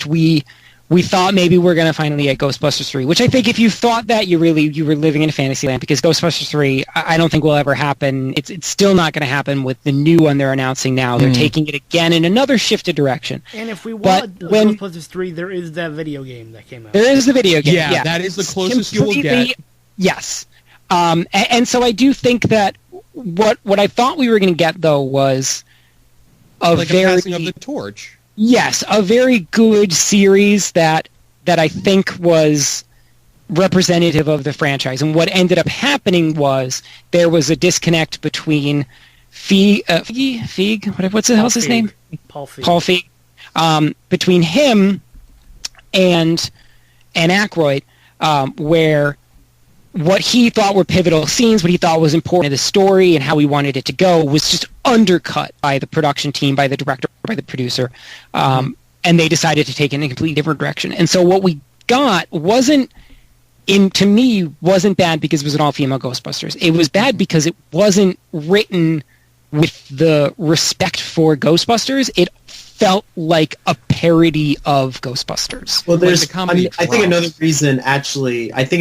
we thought maybe we're going to finally get Ghostbusters 3, which I think if you thought that, you were living in a fantasy land, because Ghostbusters 3, I don't think will ever happen. It's still not going to happen with the new one they're announcing now. They're taking it again in another shifted direction. And if we want Ghostbusters 3, there is that video game that came out. There is the video game. Yeah, that is the closest you will get. Yes. And so I do think that what I thought we were going to get, though, was a passing of the torch. Yes, a very good series that I think was representative of the franchise. And what ended up happening was there was a disconnect between Feig, what's the hell's his name? Paul Feig. Between him and Aykroyd, where what he thought were pivotal scenes, what he thought was important to the story and how he wanted it to go, was just undercut by the production team, by the director, by the producer. And they decided to take it in a completely different direction. And so what we got wasn't bad because it was an all-female Ghostbusters. It was bad because it wasn't written with the respect for Ghostbusters. It felt like a parody of Ghostbusters. Well, I think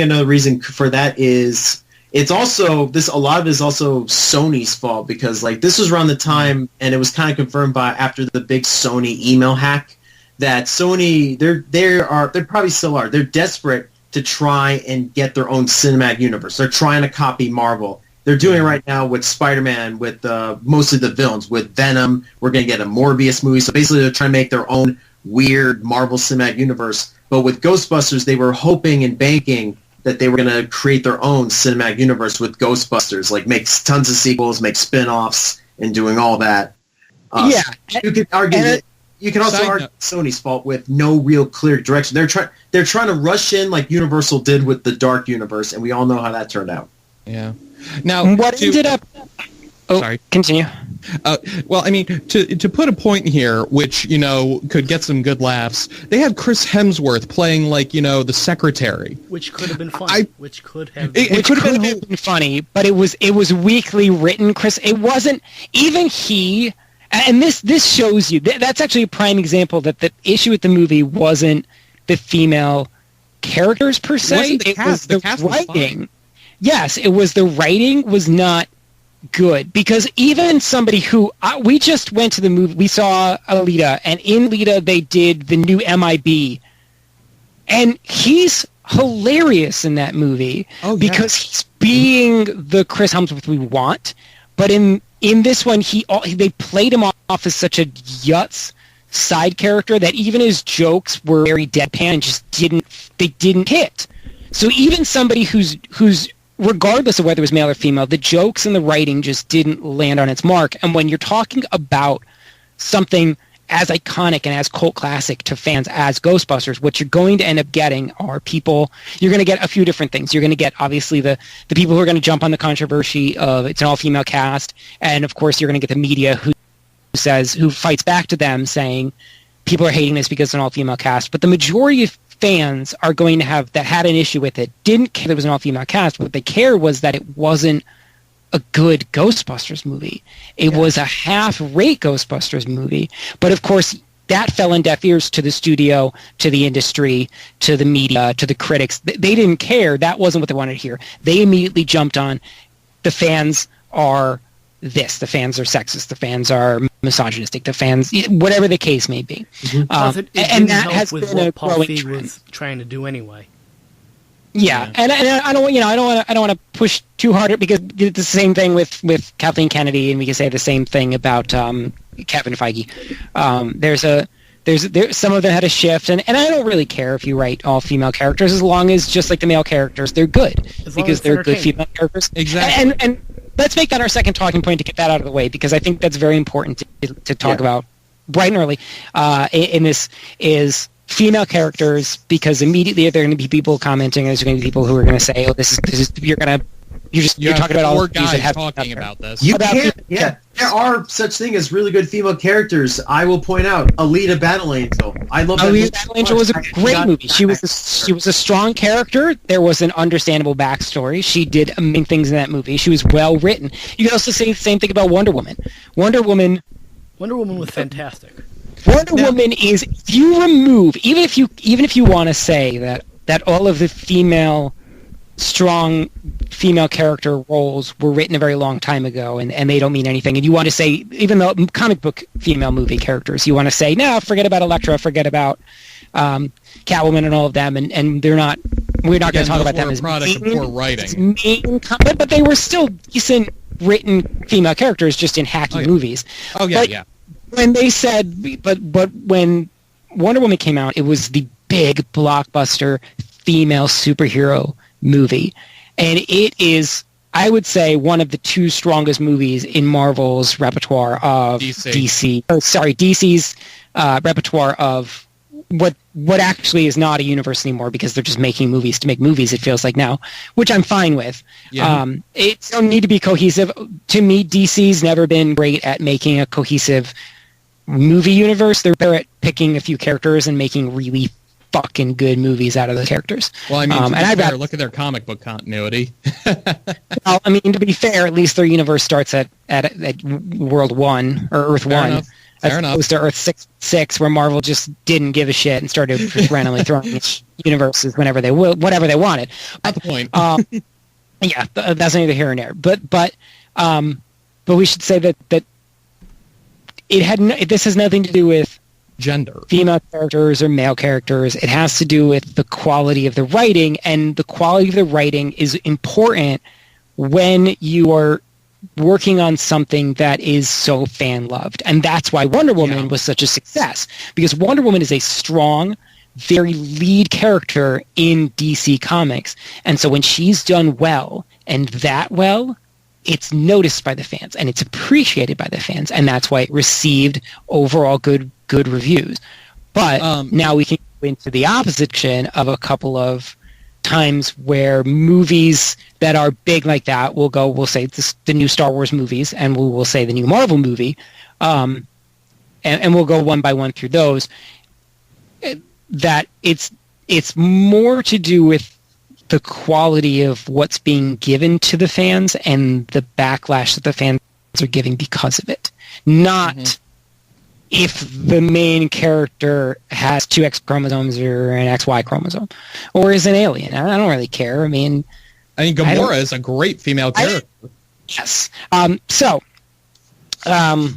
another reason for that is it's also a lot of it is also Sony's fault, because like this was around the time, and it was kind of confirmed after the big Sony email hack, that Sony they probably still are. They're desperate to try and get their own cinematic universe. They're trying to copy Marvel. They're doing it right now with Spider-Man, with mostly the villains. With Venom, we're going to get a Morbius movie. So basically they're trying to make their own weird Marvel Cinematic Universe. But with Ghostbusters, they were hoping and banking that they were going to create their own Cinematic Universe with Ghostbusters, like make tons of sequels, make spin-offs, and doing all that. You could argue that. You can also argue Sony's fault with no real clear direction. They're trying to rush in like Universal did with the Dark Universe, and we all know how that turned out. Yeah. Now, ended up? Oh, sorry. Continue. Well, I mean, to put a point here, which could get some good laughs. They had Chris Hemsworth playing like the secretary, which could have been funny. Which could have been funny, but it was weakly written. Chris, it wasn't even he. And this shows you that's actually a prime example that the issue with the movie wasn't the female characters per se. It was the writing. Yes, it was the writing was not good, because even somebody who we just went to the movie, we saw Alita, and in Alita they did the new MIB, and he's hilarious in that movie because he's being the Chris Hemsworth we want, but in this one they played him off as such a yutz side character that even his jokes were very deadpan and just didn't hit. So even somebody who's regardless of whether it was male or female, the jokes and the writing just didn't land on its mark. And when you're talking about something as iconic and as cult classic to fans as Ghostbusters, what you're going to end up getting are people, you're going to get a few different things. You're going to get, obviously, the people who are going to jump on the controversy of it's an all-female cast, and of course you're going to get the media who fights back to them saying people are hating this because it's an all-female cast. But the majority of fans are going to have that had an issue with it, didn't care there was an all-female cast. What they cared was that it wasn't a good Ghostbusters movie. It was a half-rate Ghostbusters movie. But of course, that fell on deaf ears to the studio, to the industry, to the media, to the critics. They didn't care. That wasn't what they wanted to hear. They immediately jumped on the fans are this. The fans are sexist. The fans are misogynistic. The fans, whatever the case may be. Mm-hmm. And that has been a growing trend. Was trying to do anyway. Yeah, and I don't want to push too hard because it's the same thing with Kathleen Kennedy, and we can say the same thing about Kevin Feige. There's some of them had a shift, and I don't really care if you write all female characters as long as just like the male characters, they're good because they're good female characters. Exactly. And let's make that our second talking point to get that out of the way, because I think that's very important to talk about bright and early. In this is female characters, because immediately there are going to be people commenting, and there's going to be people who are going to say, "Oh, this is you're talking about all guys that have talking about this." There are such thing as really good female characters. I will point out Alita Battle Angel. I love that. Alita Battle Angel was a great movie. She was a strong character. There was an understandable backstory. She did amazing things in that movie. She was well written. You can also say the same thing about Wonder Woman. Wonder Woman was fantastic. Wonder Woman is, if you remove, even if you want to say that all of the strong female character roles were written a very long time ago and they don't mean anything, and you want to say, even though comic book female movie characters, you want to say, no, forget about Elektra, forget about Catwoman and all of them, and we're not going to talk about them as product of poor writing. But they were still decent written female characters, just in hacky movies. Oh yeah, yeah. When they said, but when Wonder Woman came out, it was the big blockbuster female superhero movie, and it is, I would say, one of the two strongest movies in Marvel's repertoire of DC's repertoire of what actually is not a universe anymore, because they're just making movies to make movies, it feels like now, which I'm fine with. Yeah. It don't need to be cohesive. To me, DC's never been great at making a cohesive movie universe. They're better at picking a few characters and making really fucking good movies out of those characters. Well, I mean, look at their comic book continuity. Well, I mean, to be fair, at least their universe starts at World 1 or Earth 1. As opposed to Earth 6, where Marvel just didn't give a shit and started just randomly throwing universes whenever they whatever they wanted. At the point. Yeah, that's neither here nor there. But we should say that this has nothing to do with gender, female characters or male characters. It has to do with the quality of the writing, and the quality of the writing is important when you are working on something that is so fan loved. And that's why Wonder Woman was such a success, because Wonder Woman is a strong, very lead character in DC Comics. And so when she's done well, and that well, it's noticed by the fans and it's appreciated by the fans, and that's why it received overall good reviews. But now we can go into the opposition of a couple of times where movies that are big like that we'll say the new Star Wars movies, and we'll say the new Marvel movie, and we'll go one by one through those. That it's more to do with the quality of what's being given to the fans and the backlash that the fans are giving because of it, not if the main character has two X chromosomes or an XY chromosome, or is an alien. I don't really care. I mean, Gamora is a great female character. Yes. So, why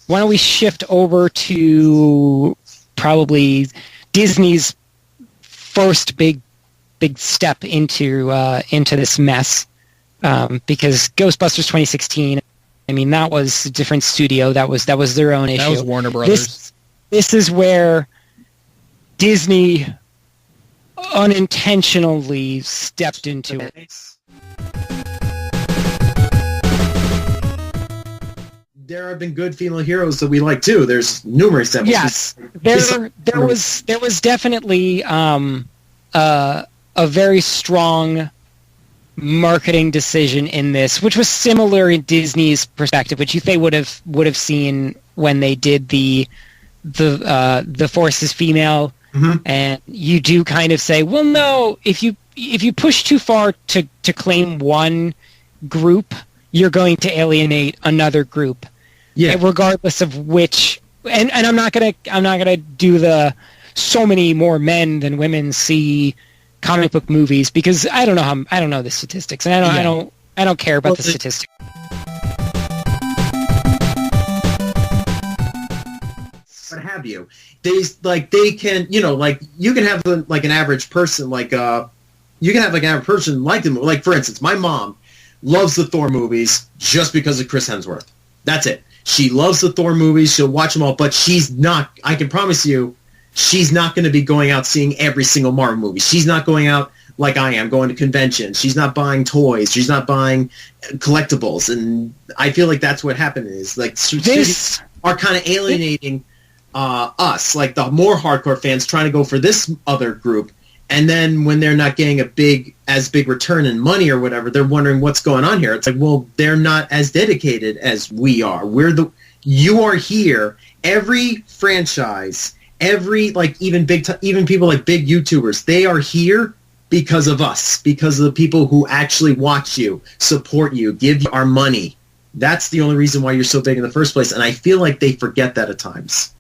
don't we shift over to probably Disney's first big step into this mess, because Ghostbusters 2016. I mean, that was a different studio. That was their own issue. That was Warner Brothers. This is where Disney unintentionally stepped into it. There have been good female heroes that we like too. There's numerous. Yes, there was definitely a very strong marketing decision in this, which was similar in Disney's perspective, which they would have seen when they did the Force is female, and you do kind of say, well, no, if you push too far to claim one group, you're going to alienate another group, regardless of which. And I'm not gonna do the so many more men than women see comic book movies, because I don't know the statistics, and I don't care about the statistics. What have you? They can, you can have an average person like them. Like, for instance, my mom loves the Thor movies just because of Chris Hemsworth. That's it. She loves the Thor movies. She'll watch them all, but she's not. I can promise you, she's not going to be going out seeing every single Marvel movie. She's not going out like I am, going to conventions. She's not buying toys. She's not buying collectibles. And I feel like that's what happened is, like, studios are kind of alienating us, like the more hardcore fans trying to go for this other group. And then when they're not getting a big return in money or whatever, they're wondering what's going on here. It's like, well, they're not as dedicated as we are. You are here. Every franchise, even people like big YouTubers, they are here because of us, because of the people who actually watch you, support you, give you our money. That's the only reason why you're so big in the first place, and I feel like they forget that at times.